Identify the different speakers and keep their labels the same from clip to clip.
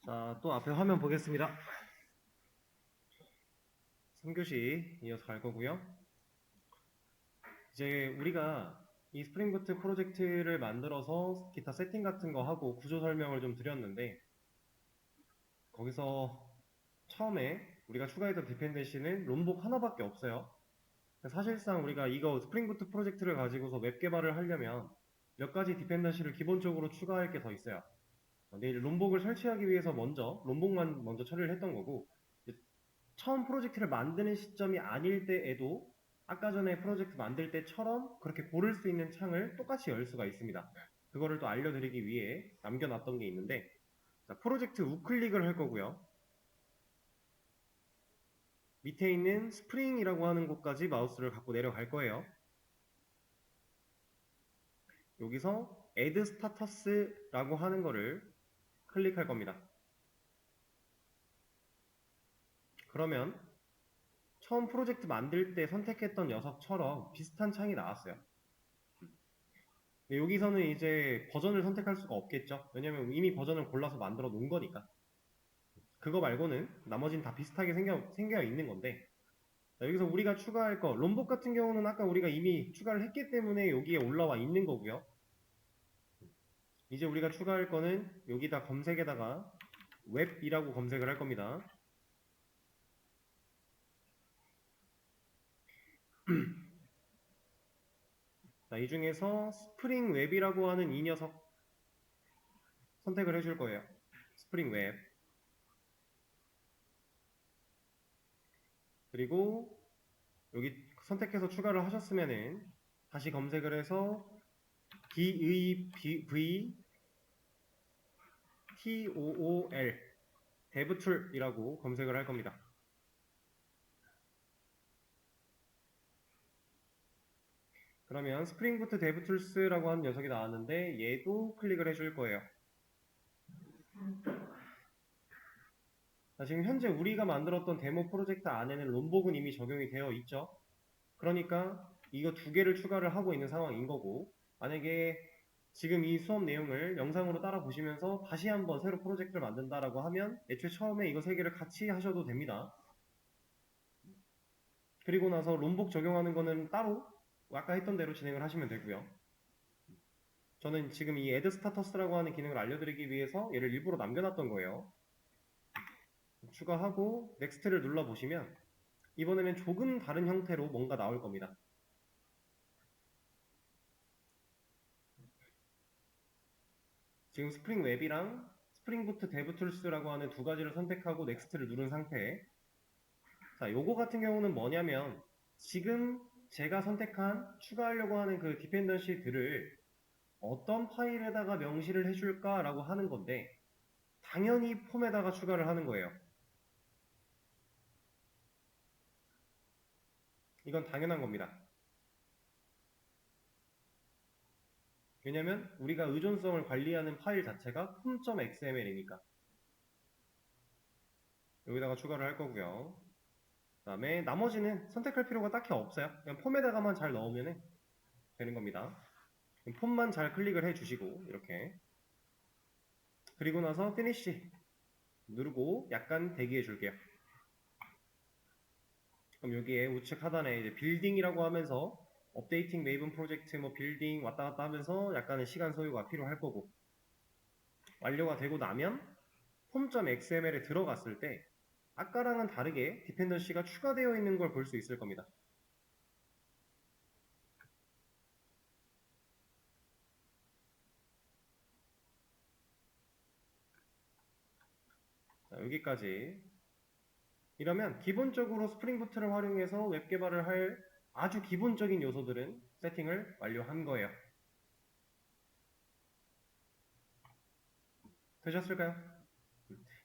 Speaker 1: 자, 또 앞에 화면 보겠습니다. 3교시 이어서 갈 거고요. 이제 우리가 이 스프링 부트 프로젝트를 만들어서 기타 세팅 같은 거 하고 구조 설명을 좀 드렸는데, 거기서 처음에 우리가 추가했던 디펜던시는 롬복 하나밖에 없어요. 사실상 우리가 이거 스프링 부트 프로젝트를 가지고서 웹 개발을 하려면 몇 가지 디펜던시를 기본적으로 추가할 게 더 있어요. 근데 이제 롬복을 설치하기 위해서 롬복만 먼저 처리를 했던 거고, 처음 프로젝트를 만드는 시점이 아닐 때에도 아까 전에 프로젝트 만들 때처럼 그렇게 고를 수 있는 창을 똑같이 열 수가 있습니다. 그거를 또 알려드리기 위해 남겨놨던 게 있는데, 자, 프로젝트 우클릭을 할 거고요. 밑에 있는 스프링이라고 하는 곳까지 마우스를 갖고 내려갈 거예요. 여기서 add status라고 하는 거를 클릭할 겁니다. 그러면 처음 프로젝트 만들 때 선택했던 녀석처럼 비슷한 창이 나왔어요. 여기서는 이제 버전을 선택할 수가 없겠죠. 왜냐면 이미 버전을 골라서 만들어 놓은 거니까. 그거 말고는 나머지는 다 비슷하게 생겨 있는 건데, 자, 여기서 우리가 추가할 거, 롬복 같은 경우는 아까 우리가 이미 추가를 했기 때문에 여기에 올라와 있는 거고요. 이제 우리가 추가할 거는 여기다 검색에다가 웹이라고 검색을 할 겁니다. 자, 이 중에서 스프링 웹이라고 하는 이 녀석 선택을 해줄 거예요. 스프링 웹. 그리고 여기 선택해서 추가를 하셨으면은 다시 검색을 해서 DEVTOOL 데브툴이라고 검색을 할 겁니다. 그러면 스프링부트 데브툴스라고 하는 녀석이 나왔는데 얘도 클릭을 해줄 거예요. 자, 지금 현재 우리가 만들었던 데모 프로젝트 안에는 롬복은 이미 적용이 되어 있죠. 그러니까 이거 두 개를 추가를 하고 있는 상황인 거고, 만약에 지금 이 수업 내용을 영상으로 따라 보시면서 다시 한번 새로 프로젝트를 만든다라고 하면 애초에 처음에 이거 세 개를 같이 하셔도 됩니다. 그리고 나서 롬복 적용하는 거는 따로 아까 했던 대로 진행을 하시면 되고요. 저는 지금 이 add status라고 하는 기능을 알려드리기 위해서 얘를 일부러 남겨놨던 거예요. 추가하고 next를 눌러보시면 이번에는 조금 다른 형태로 뭔가 나올 겁니다. 지금 스프링 웹이랑 스프링 부트 데브 툴스라고 하는 두 가지를 선택하고 next를 누른 상태에, 자, 요거 같은 경우는 뭐냐면 지금 제가 선택한 추가하려고 하는 그 디펜던시들을 어떤 파일에다가 명시를 해줄까라고 하는 건데, 당연히 폼에다가 추가를 하는 거예요. 이건 당연한 겁니다. 왜냐면 우리가 의존성을 관리하는 파일 자체가 폼.xml이니까 여기다가 추가를 할 거고요. 그 다음에 나머지는 선택할 필요가 딱히 없어요. 그냥 폼에다가만 잘 넣으면 되는 겁니다. 폼만 잘 클릭을 해주시고 이렇게, 그리고 나서 피니쉬 누르고 약간 대기해 줄게요. 그럼 여기에 우측 하단에 이제 빌딩이라고 하면서 업데이팅 메이븐 프로젝트 뭐 빌딩 왔다 갔다 하면서 약간의 시간 소요가 필요할 거고, 완료가 되고 나면 폼.xml에 들어갔을 때 아까랑은 다르게 디펜던시가 추가되어 있는 걸 볼 수 있을 겁니다. 자, 여기까지. 이러면 기본적으로 스프링 부트를 활용해서 웹 개발을 할 아주 기본적인 요소들은 세팅을 완료한 거예요. 되셨을까요?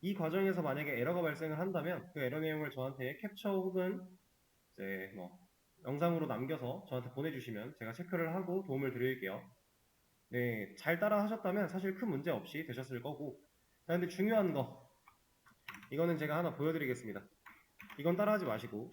Speaker 1: 이 과정에서 만약에 에러가 발생을 한다면 그 에러 내용을 저한테 캡처 혹은 이제 뭐 영상으로 남겨서 저한테 보내주시면 제가 체크를 하고 도움을 드릴게요. 네, 잘 따라 하셨다면 사실 큰 문제 없이 되셨을 거고, 자, 근데 중요한 거, 이거는 제가 하나 보여드리겠습니다. 이건 따라하지 마시고,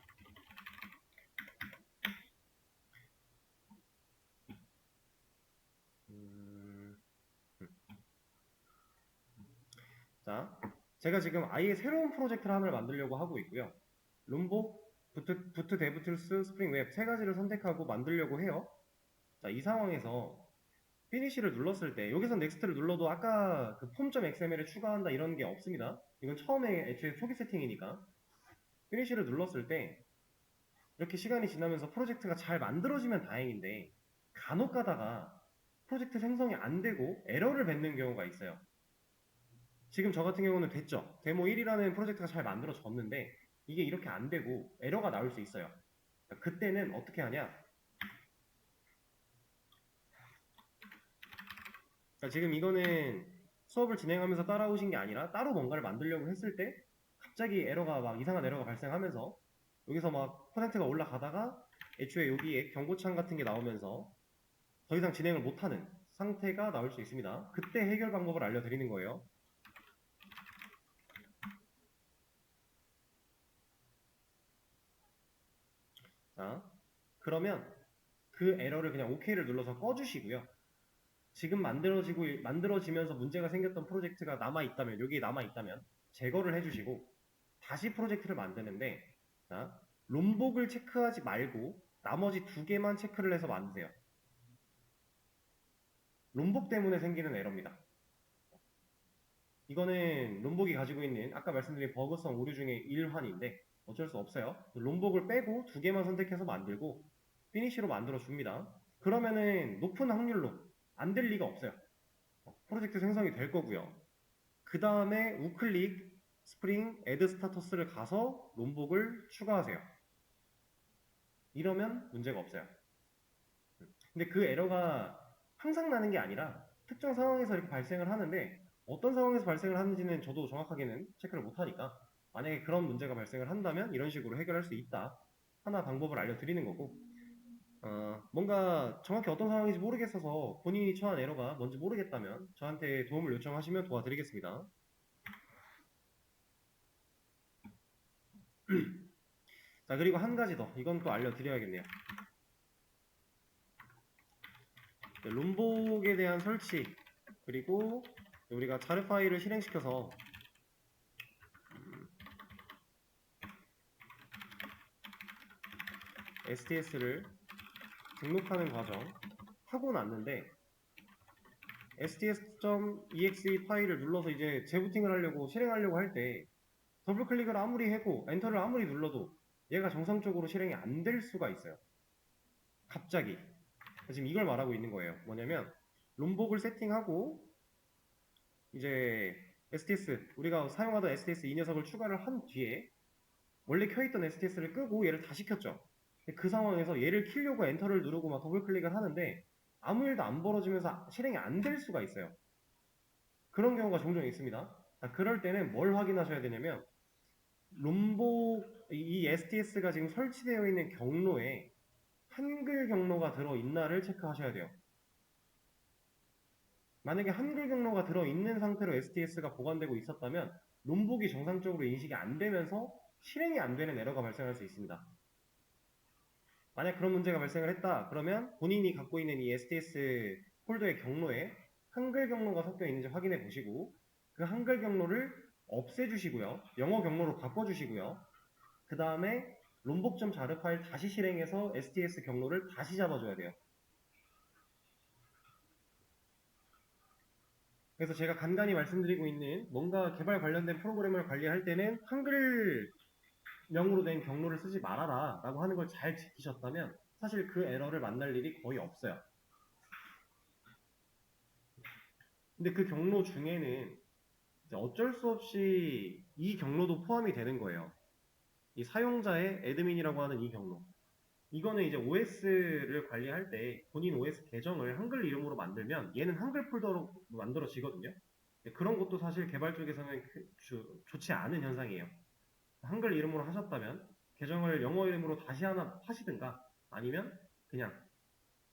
Speaker 1: 자, 제가 지금 아예 새로운 프로젝트를 하나를 만들려고 하고 있고요. 롬복, 부트 데브툴스, 스프링 웹 세 가지를 선택하고 만들려고 해요. 자, 이 상황에서 피니쉬를 눌렀을 때 여기서 넥스트를 눌러도 아까 그 폼.xml에 추가한다 이런 게 없습니다. 이건 처음에 애초에 초기 세팅이니까. 피니쉬를 눌렀을 때 이렇게 시간이 지나면서 프로젝트가 잘 만들어지면 다행인데 간혹 가다가 프로젝트 생성이 안 되고 에러를 뱉는 경우가 있어요. 지금 저 같은 경우는 됐죠. 데모 1이라는 프로젝트가 잘 만들어졌는데 이게 이렇게 안 되고 에러가 나올 수 있어요. 그때는 어떻게 하냐? 지금 이거는 수업을 진행하면서 따라오신 게 아니라 따로 뭔가를 만들려고 했을 때 갑자기 에러가 막 이상한 에러가 발생하면서 여기서 막 퍼센트가 올라가다가 애초에 여기에 경고창 같은 게 나오면서 더 이상 진행을 못하는 상태가 나올 수 있습니다. 그때 해결 방법을 알려드리는 거예요. 자, 그러면 그 에러를 그냥 OK를 눌러서 꺼주시고요. 지금 만들어지면서 문제가 생겼던 프로젝트가 남아있다면, 여기에 남아있다면 제거를 해주시고 다시 프로젝트를 만드는데, 자, 롬복을 체크하지 말고 나머지 두 개만 체크를 해서 만드세요. 롬복 때문에 생기는 에러입니다. 이거는 롬복이 가지고 있는 아까 말씀드린 버그성 오류 중에 일환인데 어쩔 수 없어요. 롬복을 빼고 두 개만 선택해서 만들고 피니쉬로 만들어 줍니다. 그러면은 높은 확률로 안 될 리가 없어요. 프로젝트 생성이 될 거고요. 그 다음에 우클릭 스프링 애드 스타터스를 가서 롬복을 추가하세요. 이러면 문제가 없어요. 근데 그 에러가 항상 나는 게 아니라 특정 상황에서 이렇게 발생을 하는데 어떤 상황에서 발생을 하는지는 저도 정확하게는 체크를 못하니까 만약에 그런 문제가 발생을 한다면 이런 식으로 해결할 수 있다. 하나 방법을 알려드리는 거고 뭔가 정확히 어떤 상황인지 모르겠어서 본인이 처한 에러가 뭔지 모르겠다면 저한테 도움을 요청하시면 도와드리겠습니다. 자, 그리고 한 가지 더 이건 또 알려드려야겠네요. 롬복에 대한 설치 그리고 우리가 자르 파일을 실행시켜서 STS를 등록하는 과정 하고 났는데 sts.exe 파일을 눌러서 이제 재부팅을 하려고 실행하려고 할 때 더블 클릭을 아무리 하고 엔터를 아무리 눌러도 얘가 정상적으로 실행이 안 될 수가 있어요. 갑자기 지금 이걸 말하고 있는 거예요. 뭐냐면 롬복을 세팅하고 이제 STS 우리가 사용하던 STS 이 녀석을 추가를 한 뒤에 원래 켜있던 STS를 끄고 얘를 다시 켰죠. 그 상황에서 얘를 키려고 엔터를 누르고 막 더블 클릭을 하는데 아무 일도 안 벌어지면서 실행이 안 될 수가 있어요. 그런 경우가 종종 있습니다. 자, 그럴 때는 뭘 확인하셔야 되냐면 롬복 이 STS가 지금 설치되어 있는 경로에 한글 경로가 들어있나를 체크하셔야 돼요. 만약에 한글 경로가 들어있는 상태로 STS가 보관되고 있었다면 롬복이 정상적으로 인식이 안 되면서 실행이 안 되는 에러가 발생할 수 있습니다. 만약 그런 문제가 발생을 했다 그러면 본인이 갖고 있는 이 STS 폴더의 경로에 한글 경로가 섞여 있는지 확인해 보시고 그 한글 경로를 없애주시고요. 영어 경로로 바꿔주시고요. 그 다음에 롬복.jar 파일 다시 실행해서 STS 경로를 다시 잡아줘야 돼요. 그래서 제가 간간히 말씀드리고 있는 뭔가 개발 관련된 프로그램을 관리할 때는 한글명으로 된 경로를 쓰지 말아라 라고 하는 걸 잘 지키셨다면 사실 그 에러를 만날 일이 거의 없어요. 근데 그 경로 중에는 어쩔 수 없이 이 경로도 포함이 되는 거예요. 이 사용자의 애드민이라고 하는 이 경로. 이거는 이제 OS를 관리할 때 본인 OS 계정을 한글 이름으로 만들면 얘는 한글 폴더로 만들어지거든요. 그런 것도 사실 개발 쪽에서는 좋지 않은 현상이에요. 한글 이름으로 하셨다면 계정을 영어 이름으로 다시 하나 하시든가 아니면 그냥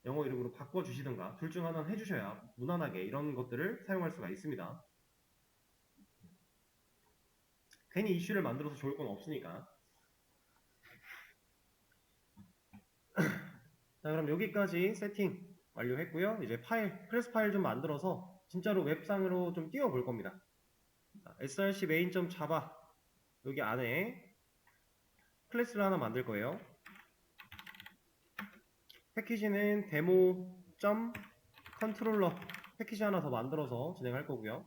Speaker 1: 영어 이름으로 바꿔주시든가 둘 중 하나는 해주셔야 무난하게 이런 것들을 사용할 수가 있습니다. 괜히 이슈를 만들어서 좋을 건 없으니까. 자, 그럼 여기까지 세팅 완료했고요. 이제 클래스 파일 좀 만들어서 진짜로 웹상으로 좀 띄워볼 겁니다. src main.java 여기 안에 클래스를 하나 만들 거예요. 패키지는 demo.controller 패키지 하나 더 만들어서 진행할 거고요.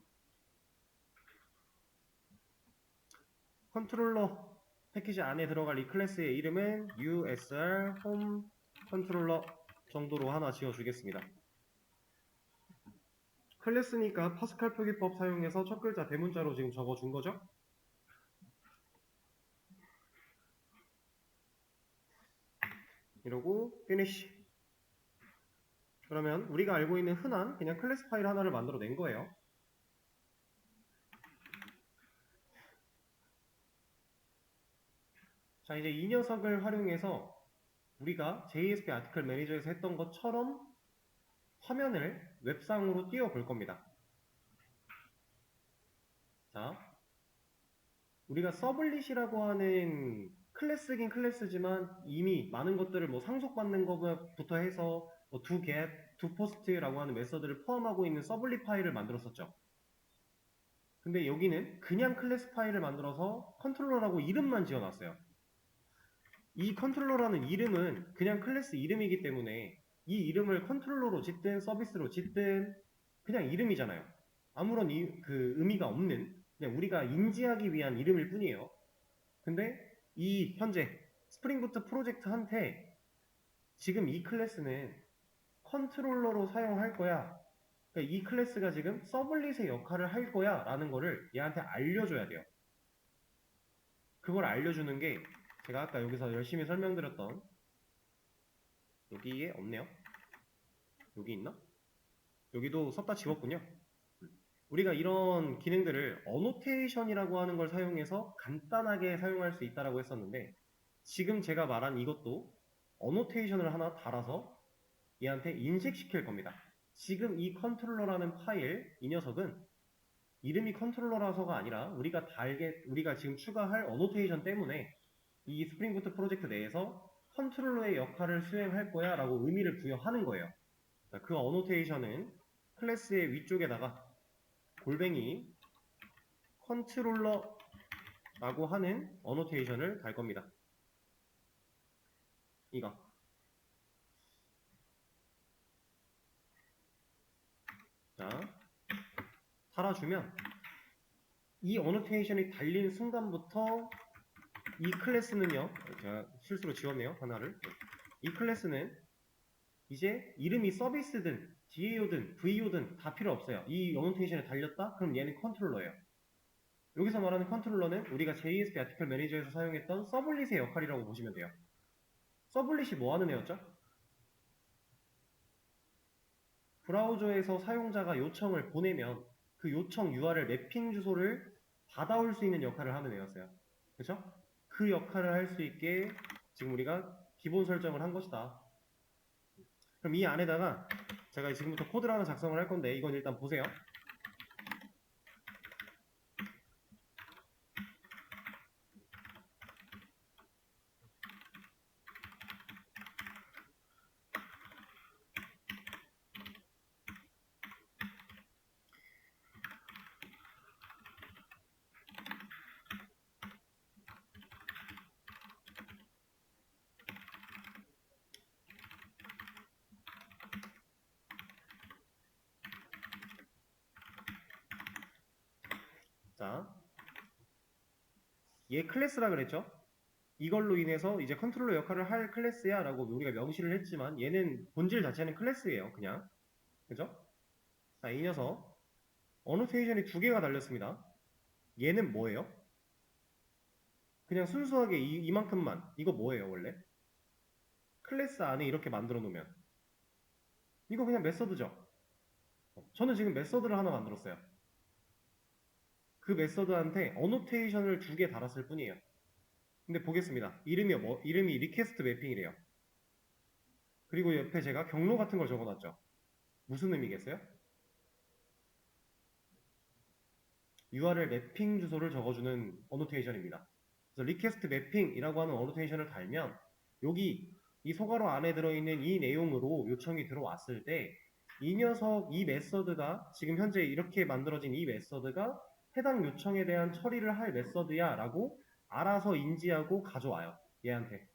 Speaker 1: 컨트롤러 패키지 안에 들어갈 이 클래스의 이름은 usr home 컨트롤러 정도로 하나 지어주겠습니다. 클래스니까 파스칼 표기법 사용해서 첫 글자 대문자로 지금 적어준 거죠. 이러고 finish. 그러면 우리가 알고 있는 흔한 그냥 클래스 파일 하나를 만들어 낸 거예요. 자, 이제 이 녀석을 활용해서 우리가 JSP 아티클 매니저에서 했던 것처럼 화면을 웹상으로 띄워 볼 겁니다. 자, 우리가 서블릿이라고 하는 클래스긴 클래스지만 이미 많은 것들을 뭐 상속받는 것부터 해서 뭐 toGet, toPost라고 하는 메서드를 포함하고 있는 서블릿 파일을 만들었었죠. 근데 여기는 그냥 클래스 파일을 만들어서 컨트롤러라고 이름만 지어놨어요. 이 컨트롤러라는 이름은 그냥 클래스 이름이기 때문에 이 이름을 컨트롤러로 짓든 서비스로 짓든 그냥 이름이잖아요. 아무런 의미가 없는 그냥 우리가 인지하기 위한 이름일 뿐이에요. 근데 이 현재 스프링부트 프로젝트한테 지금 이 클래스는 컨트롤러로 사용할 거야. 그러니까 이 클래스가 지금 서블릿의 역할을 할 거야 라는 거를 얘한테 알려줘야 돼요. 그걸 알려주는 게 제가 아까 여기서 열심히 설명드렸던 여기에 없네요. 여기 있나? 여기도 썼다 지웠군요. 우리가 이런 기능들을 어노테이션이라고 하는 걸 사용해서 간단하게 사용할 수 있다고 했었는데 지금 제가 말한 이것도 어노테이션을 하나 달아서 얘한테 인식시킬 겁니다. 지금 이 컨트롤러라는 파일, 이 녀석은 이름이 컨트롤러라서가 아니라 우리가 지금 추가할 어노테이션 때문에 이 스프링부트 프로젝트 내에서 컨트롤러의 역할을 수행할 거야 라고 의미를 부여하는 거예요. 그 어노테이션은 클래스의 위쪽에다가 골뱅이 컨트롤러라고 하는 어노테이션을 달 겁니다. 이거. 자, 달아주면 이 어노테이션이 달린 순간부터 이 클래스는요, 제가 실수로 지웠네요, 하나를. 이 클래스는 이제 이름이 서비스든 DAO든 VO든 다 필요 없어요. 이 어노테이션에 달렸다? 그럼 얘는 컨트롤러예요. 여기서 말하는 컨트롤러는 우리가 JSP 아티클 매니저에서 사용했던 서블릿의 역할이라고 보시면 돼요. 서블릿이 뭐 하는 애였죠? 브라우저에서 사용자가 요청을 보내면 그 요청 URL 매핑 주소를 받아올 수 있는 역할을 하는 애였어요. 그쵸? 그 역할을 할 수 있게 지금 우리가 기본 설정을 한 것이다. 그럼 이 안에다가 제가 지금부터 코드를 하나 작성을 할 건데 이건 일단 보세요. 자, 얘 클래스라 그랬죠? 이걸로 인해서 이제 컨트롤러 역할을 할 클래스야 라고 우리가 명시를 했지만 얘는 본질 자체는 클래스예요, 그냥. 그죠? 자, 이 녀석 어노테이션이 두 개가 달렸습니다. 얘는 뭐예요? 그냥 순수하게 이만큼만. 이거 뭐예요, 원래? 클래스 안에 이렇게 만들어 놓으면 이거 그냥 메서드죠. 저는 지금 메서드를 하나 만들었어요. 그 메서드한테 어노테이션을 두 개 달았을 뿐이에요. 근데 보겠습니다. 이름이 리퀘스트 매핑이래요. 그리고 옆에 제가 경로 같은 걸 적어놨죠. 무슨 의미겠어요? URL 매핑 주소를 적어주는 어노테이션입니다. 그래서 리퀘스트 매핑이라고 하는 어노테이션을 달면 여기 이 소괄호 안에 들어있는 이 내용으로 요청이 들어왔을 때 이 녀석, 이 메서드가 지금 현재 이렇게 만들어진 이 메서드가 해당 요청에 대한 처리를 할 메서드야 라고 알아서 인지하고 가져와요. 얘한테.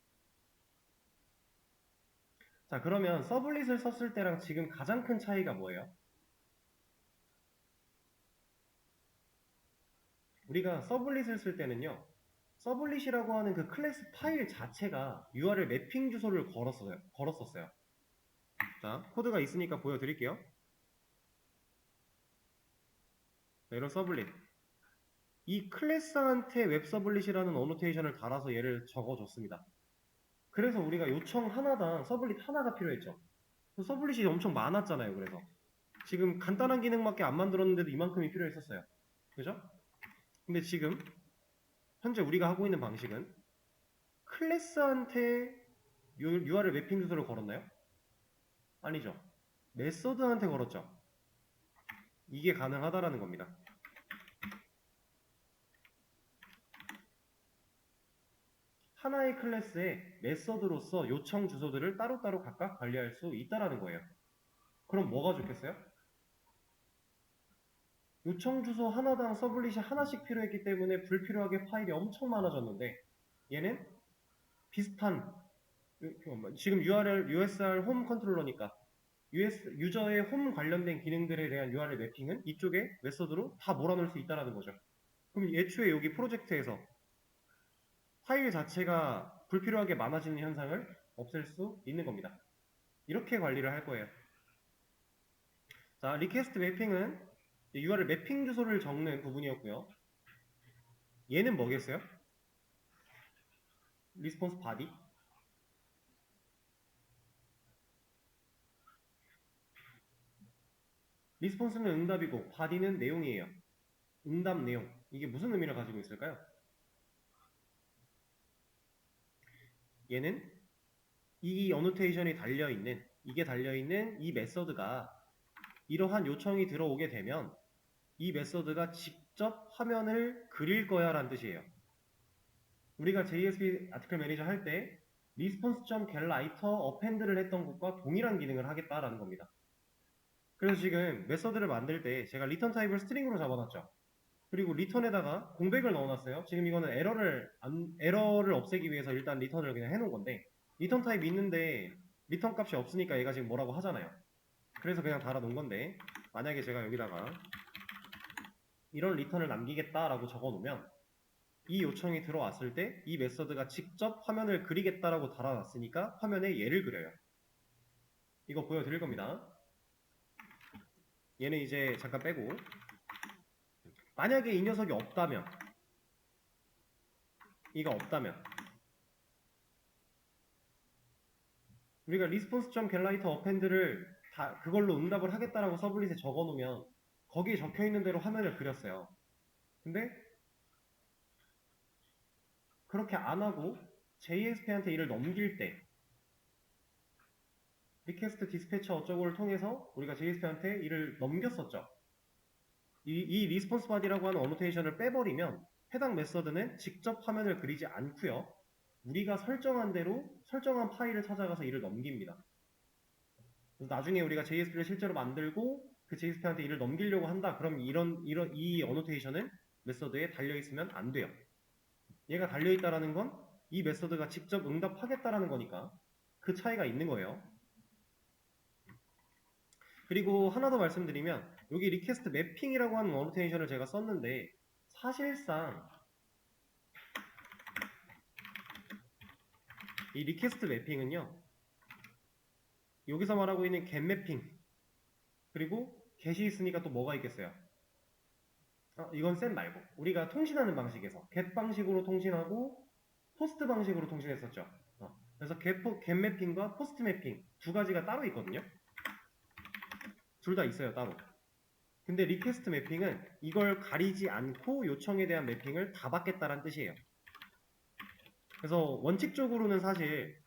Speaker 1: 자, 그러면 서블릿을 썼을 때랑 지금 가장 큰 차이가 뭐예요? 우리가 서블릿을 쓸 때는요, 서블릿이라고 하는 그 클래스 파일 자체가 URL 매핑 주소를 걸었었어요. 자, 코드가 있으니까 보여드릴게요. 자, 이런 서블릿. 이 클래스한테 웹 서블릿이라는 어노테이션을 달아서 얘를 적어줬습니다. 그래서 우리가 요청 하나당 서블릿 하나가 필요했죠. 서블릿이 엄청 많았잖아요. 그래서 지금 간단한 기능밖에 안 만들었는데도 이만큼이 필요했었어요. 그죠? 근데 지금 현재 우리가 하고 있는 방식은 클래스한테 URL 매핑 주소를 걸었나요? 아니죠. 메서드한테 걸었죠. 이게 가능하다라는 겁니다. 하나의 클래스에 메서드로서 요청 주소들을 따로따로 각각 관리할 수 있다라는 거예요. 그럼 뭐가 좋겠어요? 요청 주소 하나당 서블릿이 하나씩 필요했기 때문에 불필요하게 파일이 엄청 많아졌는데 얘는 비슷한 지금 USR 홈 컨트롤러니까 유저의 홈 관련된 기능들에 대한 URL 매핑은 이쪽에 메서드로 다 몰아넣을 수 있다는 거죠. 그럼 애초에 여기 프로젝트에서 파일 자체가 불필요하게 많아지는 현상을 없앨 수 있는 겁니다. 이렇게 관리를 할 거예요. 자, 리퀘스트 매핑은 URL 매핑 주소를 적는 부분이었고요. 얘는 뭐겠어요? 리스폰스 바디. 리스폰스는 응답이고 바디는 내용이에요. 응답 내용. 이게 무슨 의미를 가지고 있을까요? 얘는 이 어노테이션이 달려있는 이게 달려있는 이 메서드가 이러한 요청이 들어오게 되면 이 메서드가 직접 화면을 그릴 거야 라는 뜻이에요. 우리가 JSP 아티클 매니저 할 때 response.getWriter append를 했던 것과 동일한 기능을 하겠다라는 겁니다. 그래서 지금 메서드를 만들 때 제가 리턴 타입을 스트링으로 잡아놨죠. 그리고 리턴에다가 공백을 넣어놨어요. 지금 이거는 에러를 없애기 위해서 일단 리턴을 그냥 해놓은 건데 리턴 타입이 있는데 리턴 값이 없으니까 얘가 지금 뭐라고 하잖아요. 그래서 그냥 달아놓은 건데 만약에 제가 여기다가 이런 리턴을 남기겠다라고 적어놓으면 이 요청이 들어왔을 때 이 메서드가 직접 화면을 그리겠다라고 달아놨으니까 화면에 얘를 그려요. 이거 보여드릴 겁니다. 얘는 이제 잠깐 빼고 만약에 이 녀석이 없다면 이가 없다면 우리가 response.getWriter append를 다 그걸로 응답을 하겠다라고 서블릿에 적어놓으면 거기에 적혀있는 대로 화면을 그렸어요. 근데 그렇게 안 하고 JSP한테 이를 넘길 때 리퀘스트 디스패처 어쩌고를 통해서 우리가 JSP한테 이를 넘겼었죠. 이 리스폰스 바디라고 하는 어노테이션을 빼버리면 해당 메서드는 직접 화면을 그리지 않고요. 우리가 설정한 대로 설정한 파일을 찾아가서 이를 넘깁니다. 그래서 나중에 우리가 JSP를 실제로 만들고 그 JSP한테 이를 넘기려고 한다. 그럼 이 어노테이션은 메서드에 달려있으면 안 돼요. 얘가 달려있다라는 건 이 메서드가 직접 응답하겠다라는 거니까 그 차이가 있는 거예요. 그리고 하나 더 말씀드리면 여기 리퀘스트 매핑이라고 하는 어노테이션을 제가 썼는데 사실상 이 리퀘스트 매핑은요 여기서 말하고 있는 get 매핑 그리고 get이 있으니까 또 뭐가 있겠어요? 이건 셋 말고 우리가 통신하는 방식에서 get 방식으로 통신하고 포스트 방식으로 통신했었죠. 그래서 get 매핑과 포스트 매핑 두 가지가 따로 있거든요. 둘 다 있어요 따로. 근데 리퀘스트 매핑은 이걸 가리지 않고 요청에 대한 매핑을 다 받겠다는 뜻이에요. 그래서 원칙적으로는 사실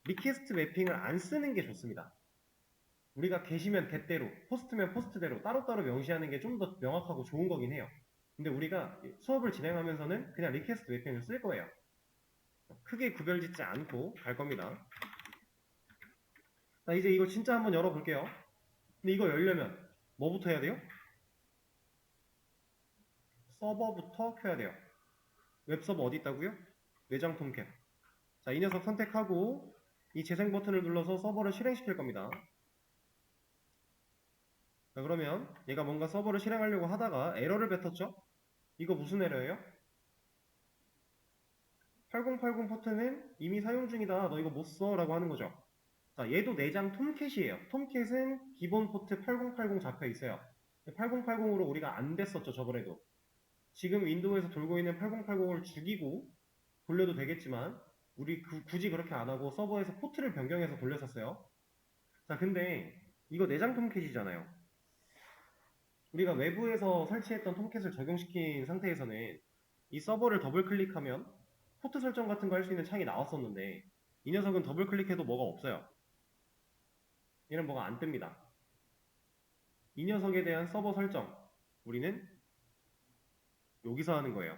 Speaker 1: 리퀘스트 매핑을 안 쓰는 게 좋습니다. 우리가 get이면 get대로 포스트면 포스트대로 따로따로 명시하는 게 좀 더 명확하고 좋은 거긴 해요. 근데 우리가 수업을 진행하면서는 그냥 리퀘스트 매핑을 쓸 거예요. 크게 구별짓지 않고 갈 겁니다. 자, 이제 이거 진짜 한번 열어볼게요. 근데 이거 열려면 뭐부터 해야 돼요? 서버부터 켜야 돼요. 웹서버 어디 있다고요? 내장 톰캡. 자, 이 녀석 선택하고 이 재생 버튼을 눌러서 서버를 실행시킬 겁니다. 자, 그러면 얘가 뭔가 서버를 실행하려고 하다가 에러를 뱉었죠? 이거 무슨 에러예요? 8080 포트는 이미 사용 중이다. 너 이거 못 써. 라고 하는 거죠. 자, 얘도 내장 톰캣이에요. 톰캣은 기본 포트 8080 잡혀 있어요. 8080으로 우리가 안 됐었죠, 저번에도. 지금 윈도우에서 돌고 있는 8080을 죽이고 돌려도 되겠지만 우리 굳이 그렇게 안 하고 서버에서 포트를 변경해서 돌렸었어요. 자, 근데 이거 내장 톰캣이잖아요. 우리가 외부에서 설치했던 톰캣을 적용시킨 상태에서는 이 서버를 더블 클릭하면 포트 설정 같은 거 할 수 있는 창이 나왔었는데 이 녀석은 더블 클릭해도 뭐가 없어요. 얘는 뭐가 안 뜹니다. 이 녀석에 대한 서버 설정 우리는 여기서 하는 거예요.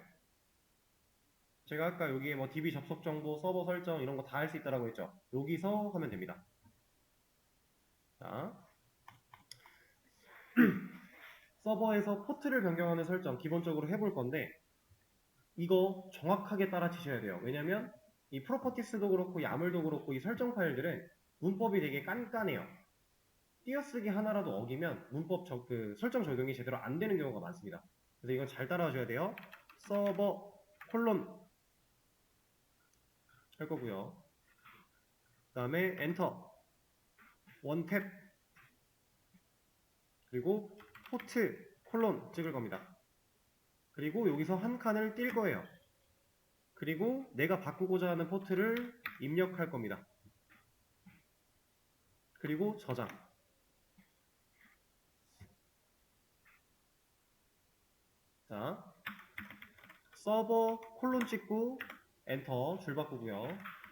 Speaker 1: 제가 아까 여기에 뭐 DB 접속 정보, 서버 설정 이런 거 다 할 수 있다고 했죠. 여기서 하면 됩니다. 자, 서버에서 포트를 변경하는 설정 기본적으로 해볼 건데 이거 정확하게 따라치셔야 돼요. 왜냐면 이 프로퍼티스도 그렇고 야물도 그렇고 이 설정 파일들은 문법이 되게 깐깐해요. 띄어쓰기 하나라도 어기면 문법 설정 적용이 제대로 안 되는 경우가 많습니다. 그래서 이건 잘 따라하셔야 돼요. 서버 콜론 할 거고요. 그 다음에 엔터 원탭 그리고 포트 콜론 찍을 겁니다. 그리고 여기서 한 칸을 뛸 거예요. 그리고 내가 바꾸고자 하는 포트를 입력할 겁니다. 그리고 저장. 자, 서버 콜론 찍고 엔터 줄 바꾸고요.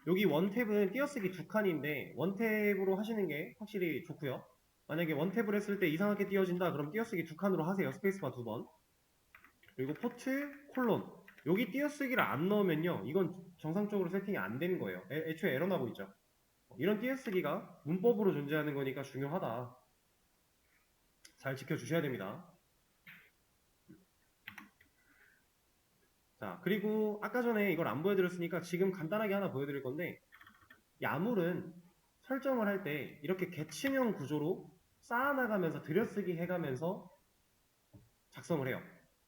Speaker 1: 여기 원탭은 띄어쓰기 두 칸인데 원탭으로 하시는 게 확실히 좋고요. 만약에 원탭을 했을 때 이상하게 띄어진다 그럼 띄어쓰기 두 칸으로 하세요. 스페이스바 두 번. 그리고 포트 콜론 여기 띄어쓰기를 안 넣으면요 이건 정상적으로 세팅이 안 되는 거예요. 애초에 에러 나고 있죠. 이런 띄어쓰기가 문법으로 존재하는 거니까 중요하다. 잘 지켜주셔야 됩니다. 자, 그리고 아까 전에 이걸 안 보여드렸으니까 지금 간단하게 하나 보여드릴 건데 야물은 설정을 할 때 이렇게 개층형 구조로 쌓아나가면서 들여쓰기 해가면서 작성을 해요.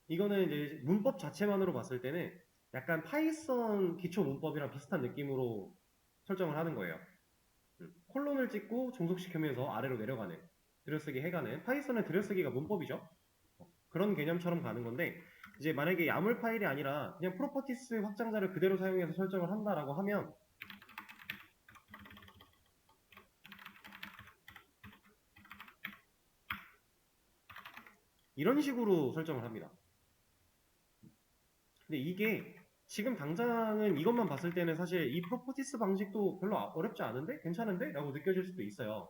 Speaker 1: 이거는 이제 문법 자체만으로 봤을 때는 약간 파이썬 기초 문법이랑 비슷한 느낌으로 설정을 하는 거예요. 콜론을 찍고 종속시키면서 아래로 내려가는 들여쓰기 해가는 파이썬의 들여쓰기가 문법이죠. 그런 개념처럼 가는 건데 이제 만약에 야물 파일이 아니라 그냥 프로퍼티스 확장자를 그대로 사용해서 설정을 한다라고 하면 이런 식으로 설정을 합니다. 근데 이게 지금 당장은 이것만 봤을 때는 사실 이 프로퍼티스 방식도 별로 어렵지 않은데? 괜찮은데? 라고 느껴질 수도 있어요.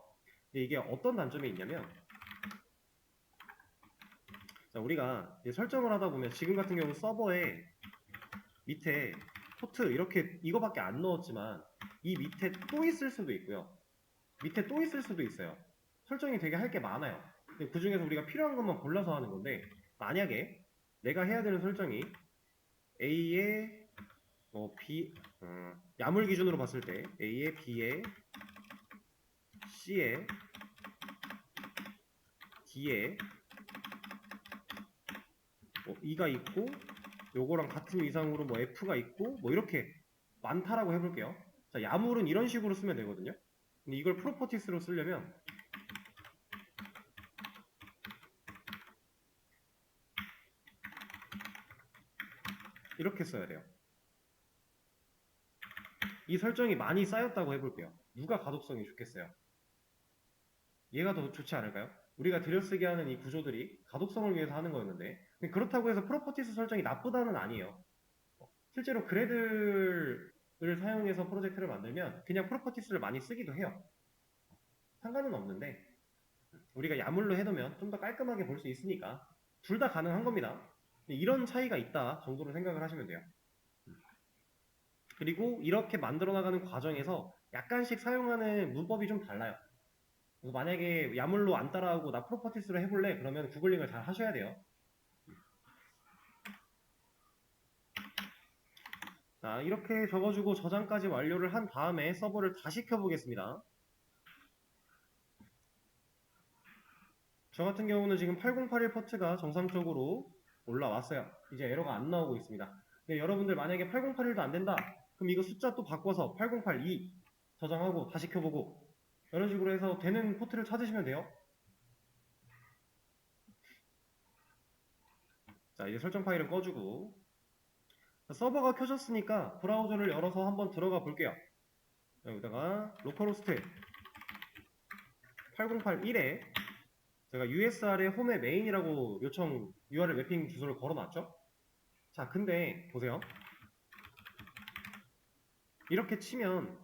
Speaker 1: 근데 이게 어떤 단점이 있냐면 자, 우리가 설정을 하다 보면 지금 같은 경우 서버에 밑에 포트 이렇게 이거밖에 안 넣었지만 이 밑에 또 있을 수도 있고요. 밑에 또 있을 수도 있어요. 설정이 되게 할 게 많아요. 근데 그 중에서 우리가 필요한 것만 골라서 하는 건데 만약에 내가 해야 되는 설정이 A에 B 야물 기준으로 봤을 때 A에 B에 C에 D에 E가 있고 요거랑 같은 위상으로 F가 있고 이렇게 많다라고 해볼게요. 자, 야물은 이런 식으로 쓰면 되거든요. 근데 이걸 프로퍼티스로 쓰려면 이렇게 써야 돼요. 이 설정이 많이 쌓였다고 해볼게요. 누가 가독성이 좋겠어요? 얘가 더 좋지 않을까요? 우리가 들여쓰기 하는 이 구조들이 가독성을 위해서 하는 거였는데 그렇다고 해서 프로퍼티스 설정이 나쁘다는 아니에요. 실제로 그래드를 사용해서 프로젝트를 만들면 그냥 프로퍼티스를 많이 쓰기도 해요. 상관은 없는데 우리가 야물로 해두면 좀 더 깔끔하게 볼 수 있으니까 둘 다 가능한 겁니다. 이런 차이가 있다 정도로 생각을 하시면 돼요. 그리고 이렇게 만들어 나가는 과정에서 약간씩 사용하는 문법이 좀 달라요. 그래서 만약에 야물로 안 따라하고 나 프로퍼티스로 해볼래? 그러면 구글링을 잘 하셔야 돼요. 자, 이렇게 적어주고 저장까지 완료를 한 다음에 서버를 다시 켜보겠습니다. 저 같은 경우는 지금 8081 포트가 정상적으로 올라왔어요. 이제 에러가 안 나오고 있습니다. 근데 여러분들 만약에 8081도 안 된다, 그럼 이거 숫자 또 바꿔서 8082 저장하고 다시 켜보고 이런 식으로 해서 되는 포트를 찾으시면 돼요. 자, 이제 설정 파일은 꺼주고 서버가 켜졌으니까 브라우저를 열어서 한번 들어가 볼게요. 여기다가 로컬호스트 8081에 제가 USR의 홈의 메인이라고 요청 URL 매핑 주소를 걸어놨죠. 자, 근데 보세요. 이렇게 치면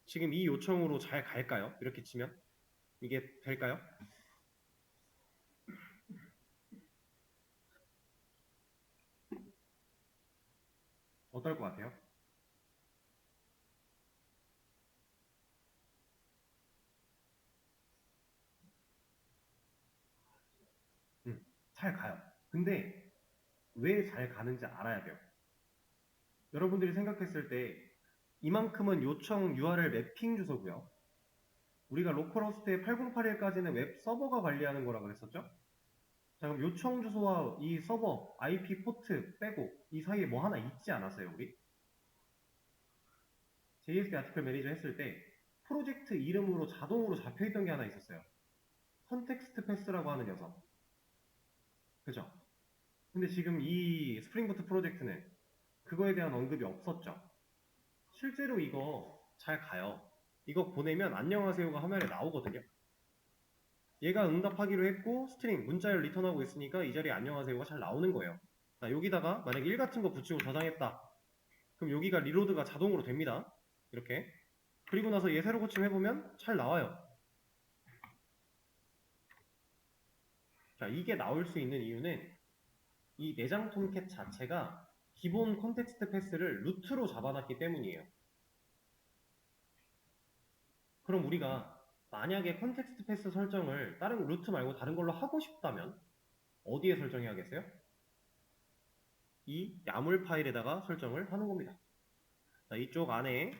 Speaker 1: 지금 이 요청으로 잘 갈까요? 이렇게 치면 이게 될까요? 어떨 것 같아요? 잘 가요. 근데 왜 잘 가는지 알아야 돼요. 여러분들이 생각했을 때 이만큼은 요청 URL 매핑 주소고요. 우리가 로컬호스트의 8081까지는 웹 서버가 관리하는 거라 그랬었죠? 자, 그럼 요청 주소와 이 서버 IP 포트 빼고 이 사이에 뭐 하나 있지 않았어요, 우리? JSP 아티클 매니저 했을 때 프로젝트 이름으로 자동으로 잡혀있던 게 하나 있었어요. 컨텍스트 패스라고 하는 녀석. 그죠? 근데 지금 이 스프링부트 프로젝트는 그거에 대한 언급이 없었죠. 실제로 이거 잘 가요. 이거 보내면 안녕하세요가 화면에 나오거든요. 얘가 응답하기로 했고 스트링 문자를 리턴하고 있으니까 이 자리에 안녕하세요가 잘 나오는 거예요. 자, 여기다가 만약에 1 같은 거 붙이고 저장했다. 그럼 여기가 리로드가 자동으로 됩니다. 이렇게. 그리고 나서 얘 새로 고침해보면 잘 나와요. 자, 이게 나올 수 있는 이유는 이 내장 톰캣 자체가 기본 컨텍스트 패스를 루트로 잡아놨기 때문이에요. 그럼 우리가 만약에 컨텍스트 패스 설정을 다른 루트 말고 다른 걸로 하고 싶다면 어디에 설정해야겠어요? 이 야물 파일에다가 설정을 하는 겁니다. 자, 이쪽 안에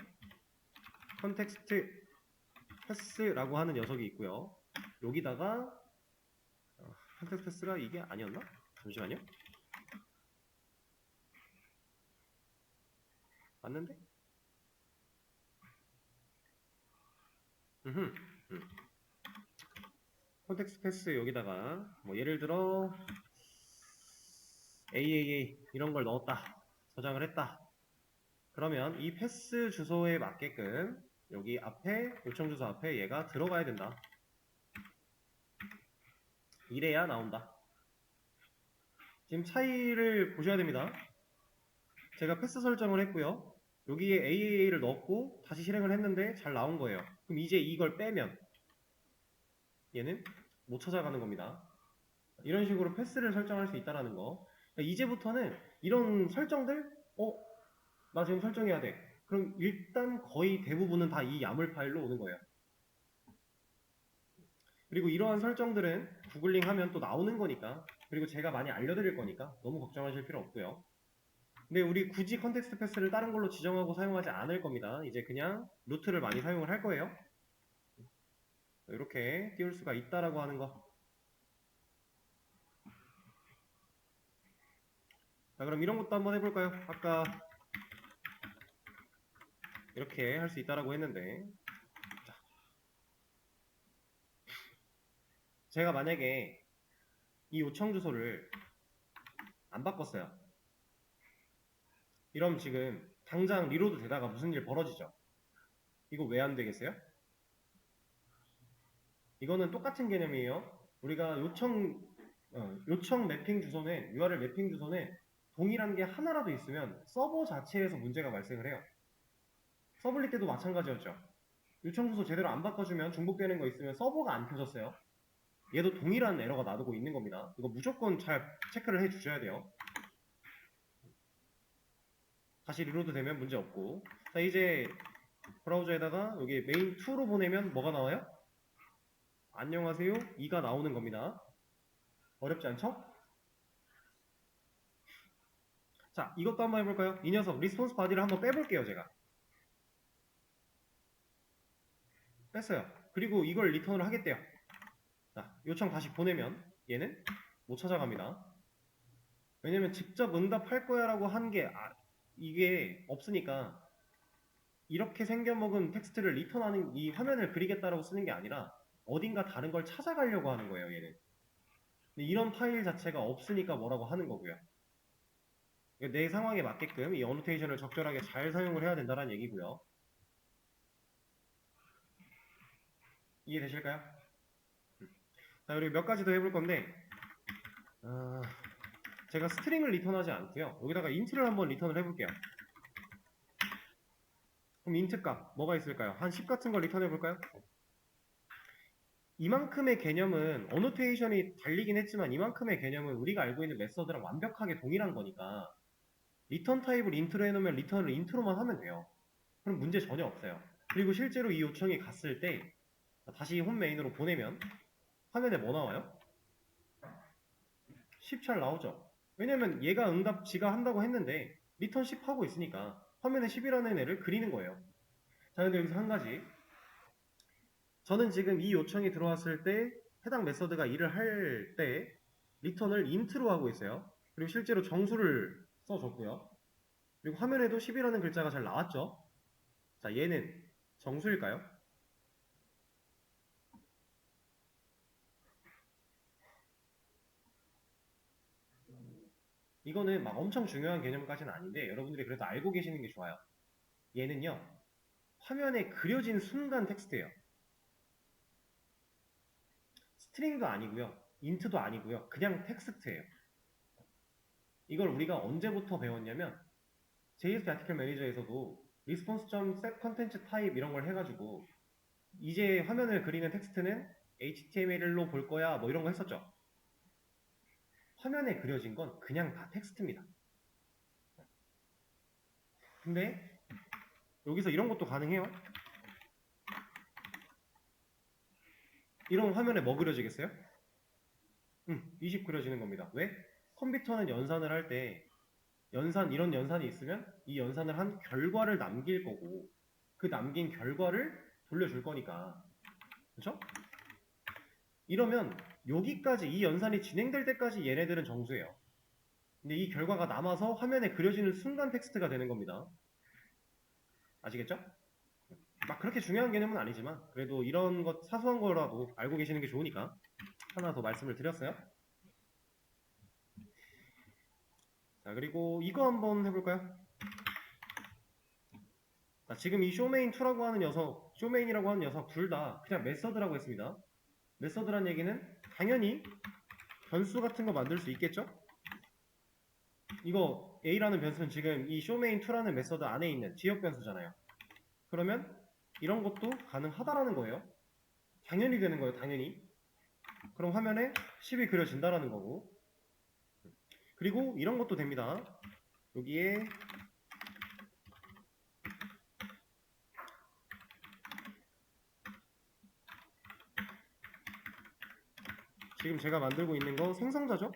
Speaker 1: 컨텍스트 패스라고 하는 녀석이 있고요. 여기다가 컨텍스트 패스가 이게 아니었나? 잠시만요. 맞는데? 컨텍스트 패스 여기다가 뭐 예를 들어 AAA 이런 걸 넣었다. 저장을 했다. 그러면 이 패스 주소에 맞게끔 여기 앞에 요청 주소 앞에 얘가 들어가야 된다. 이래야 나온다. 지금 차이를 보셔야 됩니다. 제가 패스 설정을 했고요. 여기에 AAA를 넣었고 다시 실행을 했는데 잘 나온 거예요. 그럼 이제 이걸 빼면 얘는 못 찾아가는 겁니다. 이런 식으로 패스를 설정할 수 있다는 거. 그러니까 이제부터는 이런 설정들 나 지금 설정해야 돼. 그럼 일단 거의 대부분은 다 이 야물 파일로 오는 거예요. 그리고 이러한 설정들은 구글링 하면 또 나오는 거니까, 그리고 제가 많이 알려드릴 거니까 너무 걱정하실 필요 없고요. 근데 우리 굳이 컨텍스트 패스를 다른 걸로 지정하고 사용하지 않을 겁니다. 이제 그냥 루트를 많이 사용을 할 거예요. 이렇게 띄울 수가 있다라고 하는 거. 자, 그럼 이런 것도 한번 해볼까요? 아까 이렇게 할 수 있다라고 했는데, 자, 제가 만약에 이 요청 주소를 안 바꿨어요. 이러면 지금 당장 리로드 되다가 무슨 일 벌어지죠? 이거 왜 안 되겠어요? 이거는 똑같은 개념이에요. 우리가 요청 매핑 주소는, URL 매핑 주소는 동일한 게 하나라도 있으면 서버 자체에서 문제가 발생을 해요. 서블릿 때도 마찬가지였죠. 요청 주소 제대로 안 바꿔주면 중복되는 거 있으면 서버가 안 켜졌어요. 얘도 동일한 에러가 나오고 있는 겁니다. 이거 무조건 잘 체크를 해 주셔야 돼요. 다시 리로드 되면 문제 없고. 자, 이제 브라우저에다가 여기 메인2로 보내면 뭐가 나와요? 안녕하세요 2가 나오는 겁니다. 어렵지 않죠? 자, 이것도 한번 해볼까요? 이 녀석 리스폰스 바디를 한번 빼볼게요, 제가. 뺐어요. 그리고 이걸 리턴을 하겠대요. 자, 요청 다시 보내면 얘는 못 찾아갑니다. 왜냐면 직접 응답할 거야 라고 한 게 이게 없으니까 이렇게 생겨먹은 텍스트를 리턴하는 이 화면을 그리겠다라고 쓰는 게 아니라 어딘가 다른 걸 찾아가려고 하는 거예요, 얘는. 근데 이런 파일 자체가 없으니까 뭐라고 하는 거고요. 내 상황에 맞게끔 이 어노테이션을 적절하게 잘 사용을 해야 된다는 얘기고요. 이해되실까요? 자, 그리고 몇 가지 더 해볼 건데 제가 스트링을 리턴하지 않고요. 여기다가 인트를 한번 리턴을 해볼게요. 그럼 인트 값 뭐가 있을까요? 한 10 같은 걸 리턴해 볼까요? 이만큼의 개념은 어노테이션이 달리긴 했지만 이만큼의 개념은 우리가 알고 있는 메서드랑 완벽하게 동일한 거니까 리턴 타입을 인트로 해놓으면 리턴을 인트로만 하면 돼요. 그럼 문제 전혀 없어요. 그리고 실제로 이 요청이 갔을 때 다시 홈 메인으로 보내면 화면에 뭐 나와요? 10 잘 나오죠. 왜냐면 얘가 응답 지가 한다고 했는데 리턴 10 하고 있으니까 화면에 10이라는 애를 그리는 거예요. 자, 근데 여기서 한 가지, 저는 지금 이 요청이 들어왔을 때 해당 메서드가 일을 할 때 리턴을 인트로 하고 있어요. 그리고 실제로 정수를 써줬고요. 그리고 화면에도 10이라는 글자가 잘 나왔죠. 자, 얘는 정수일까요? 이거는 막 엄청 중요한 개념까지는 아닌데 여러분들이 그래도 알고 계시는 게 좋아요. 얘는요, 화면에 그려진 순간 텍스트예요. 스트링도 아니고요, 인트도 아니고요, 그냥 텍스트예요. 이걸 우리가 언제부터 배웠냐면 JS 아티클 매니저에서도 response.setContentType 이런 걸 해가지고 이제 화면을 그리는 텍스트는 HTML로 볼 거야 뭐 이런 거 했었죠. 화면에 그려진 건 그냥 다 텍스트입니다. 근데 여기서 이런 것도 가능해요. 이런 화면에 뭐 그려지겠어요? 20 그려지는 겁니다. 왜? 컴퓨터는 연산을 할 때 이런 연산이 있으면 이 연산을 한 결과를 남길 거고 그 남긴 결과를 돌려줄 거니까, 그렇죠? 이러면 여기까지 이 연산이 진행될 때까지 얘네들은 정수예요. 근데 이 결과가 남아서 화면에 그려지는 순간 텍스트가 되는 겁니다. 아시겠죠? 막 그렇게 중요한 개념은 아니지만 그래도 이런 것 사소한 거라도 알고 계시는 게 좋으니까 하나 더 말씀을 드렸어요. 자, 그리고 이거 한번 해볼까요? 자, 지금 이 쇼메인2라고 하는 녀석, 쇼메인이라고 하는 녀석 둘 다 그냥 메서드라고 했습니다. 메서드란 얘기는 당연히 변수 같은 거 만들 수 있겠죠? 이거 A라는 변수는 지금 이 쇼메인2라는 메서드 안에 있는 지역 변수잖아요. 그러면 이런 것도 가능하다라는 거예요. 당연히 되는 거예요, 당연히. 그럼 화면에 10이 그려진다라는 거고. 그리고 이런 것도 됩니다. 여기에 지금 제가 만들고 있는 거 생성자죠?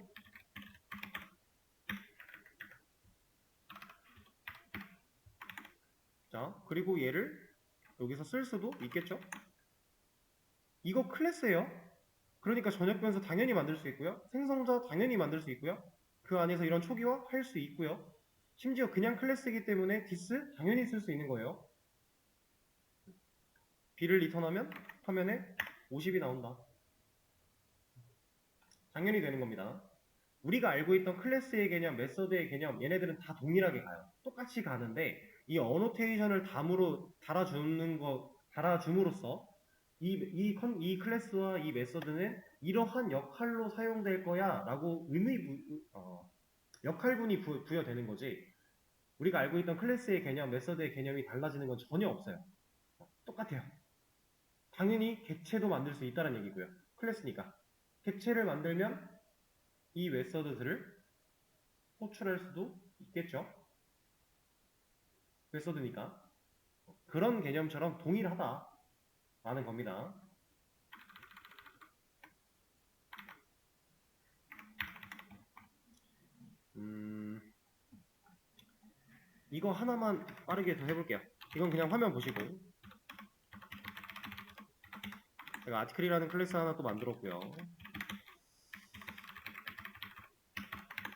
Speaker 1: 자, 그리고 얘를 여기서 쓸 수도 있겠죠? 이거 클래스예요. 그러니까 전역 변수 당연히 만들 수 있고요. 생성자 당연히 만들 수 있고요. 그 안에서 이런 초기화 할 수 있고요. 심지어 그냥 클래스이기 때문에 디스 당연히 쓸 수 있는 거예요. B를 리턴하면 화면에 50이 나온다. 당연히 되는 겁니다. 우리가 알고 있던 클래스의 개념, 메서드의 개념, 얘네들은 다 동일하게 가요. 똑같이 가는데 이 어노테이션을 달아줌으로써 이 클래스와 이 메서드는 이러한 역할로 사용될 거야 라고 역할분이 부여되는 거지, 우리가 알고 있던 클래스의 개념, 메서드의 개념이 달라지는 건 전혀 없어요. 똑같아요. 당연히 객체도 만들 수 있다는 얘기고요. 클래스니까. 객체를 만들면 이 메서드들을 호출할 수도 있겠죠. 메서드니까. 그런 개념처럼 동일하다라는 겁니다. 음, 이거 하나만 빠르게 더 해볼게요. 이건 그냥 화면 보시고. 제가 아티클이라는 클래스 하나 또 만들었고요.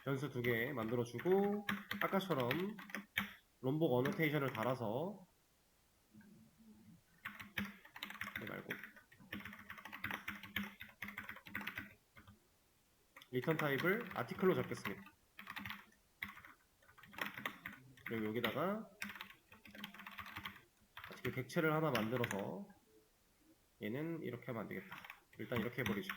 Speaker 1: 변수 2개 만들어주고, 아까처럼 롬복 어노테이션을 달아서, 말고, 리턴 타입을 아티클로 잡겠습니다. 그리고 여기다가 아티클 객체를 하나 만들어서 얘는 이렇게 하면 안되겠다. 일단 이렇게 해버리죠.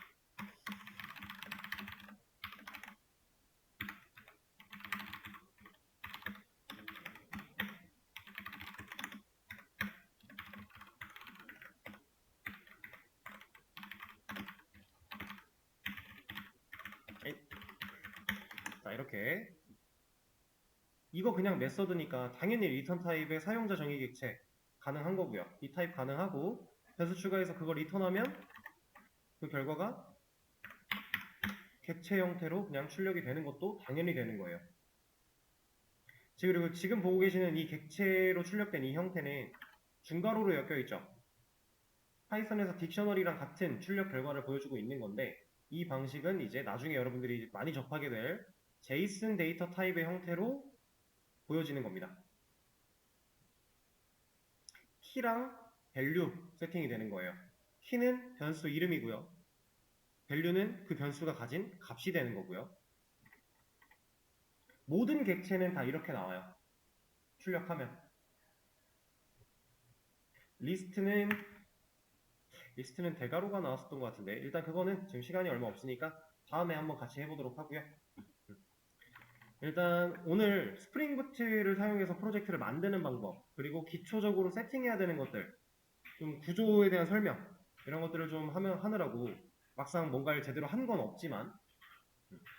Speaker 1: 자, 이렇게. 이거 그냥 메서드니까 당연히 리턴 타입의 사용자 정의 객체 가능한 거고요. 이 타입 가능하고, 변수 추가해서 그걸 리턴하면 그 결과가 객체 형태로 그냥 출력이 되는 것도 당연히 되는 거예요. 그리고 지금 보고 계시는 이 객체로 출력된 이 형태는 중괄호로 엮여 있죠. 파이썬에서 딕셔너리랑 같은 출력 결과를 보여주고 있는 건데, 이 방식은 이제 나중에 여러분들이 많이 접하게 될 제이슨 데이터 타입의 형태로 보여지는 겁니다. 키랑 밸류 세팅이 되는 거예요. 키는 변수 이름이고요. 밸류는 그 변수가 가진 값이 되는 거고요. 모든 객체는 다 이렇게 나와요. 출력하면. 리스트는 대괄호가 나왔었던 것 같은데, 일단 그거는 지금 시간이 얼마 없으니까 다음에 한번 같이 해보도록 하고요. 일단 오늘 스프링부트를 사용해서 프로젝트를 만드는 방법, 그리고 기초적으로 세팅해야 되는 것들, 좀 구조에 대한 설명, 이런 것들을 좀 하느라고 막상 뭔가를 제대로 한 건 없지만,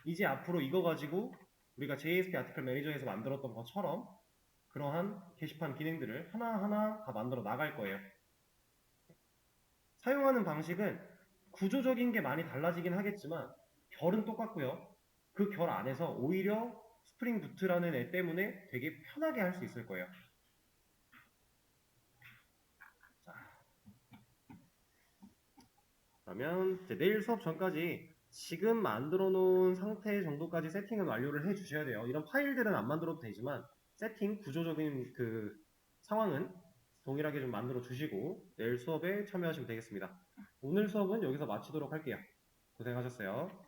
Speaker 1: 이제 앞으로 이거 가지고 우리가 JSP 아티클 매니저에서 만들었던 것처럼 그러한 게시판 기능들을 하나하나 다 만들어 나갈 거예요. 사용하는 방식은 구조적인 게 많이 달라지긴 하겠지만 결은 똑같고요. 그 결 안에서 오히려 스프링 부트라는 애 때문에 되게 편하게 할 수 있을 거예요. 자, 그러면 이제 내일 수업 전까지 지금 만들어 놓은 상태 정도까지 세팅은 완료를 해 주셔야 돼요. 이런 파일들은 안 만들어도 되지만 세팅 구조적인 그 상황은 동일하게 좀 만들어 주시고 내일 수업에 참여하시면 되겠습니다. 오늘 수업은 여기서 마치도록 할게요. 고생하셨어요.